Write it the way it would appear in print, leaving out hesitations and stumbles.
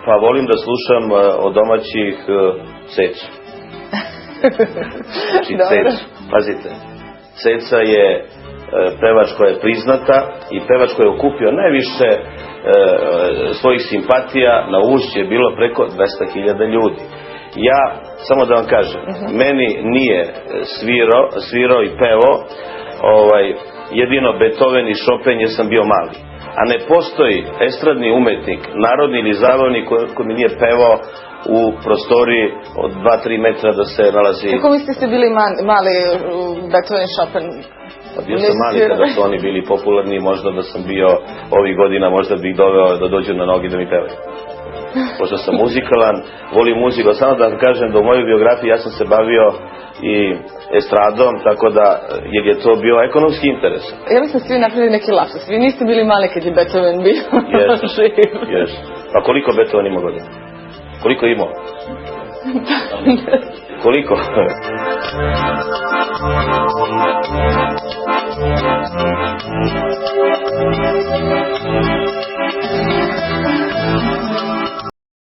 Pa volim da slušam od domaćih Cecu. Znači Cecu, pazite. Ceca je pevač koja je priznata i pevač koja je okupio najviše svojih simpatija. Na Ušću je bilo preko 200.000 ljudi. Ja, samo da vam kažem, meni nije svirao i pevao jedino Beethoven i Chopin jer sam bio mali. A ne postoji estradni umetnik, narodni ili zabavni koji mi nije pevao u prostoriji od 2-3 metra da se nalazi... Kako vi ste bili mali Beethoven i Chopin? Pa bio sam mali kada su oni bili popularni, možda da sam bio ovih godina, možda bih doveo da dođu na nogi da mi pevaju. Pošto sam muzikalan, volim muziku, samo da vam kažem da u mojoj biografiji ja sam se bavio i estradom, tako da, jer je to bio ekonomski interes. Ja mislim da ste vi napravili neki lapsus. Vi niste bili mali kad je Beethoven bio živ. Jes. Pa koliko Beethoven ima godina? Koliko je imao? Koliko?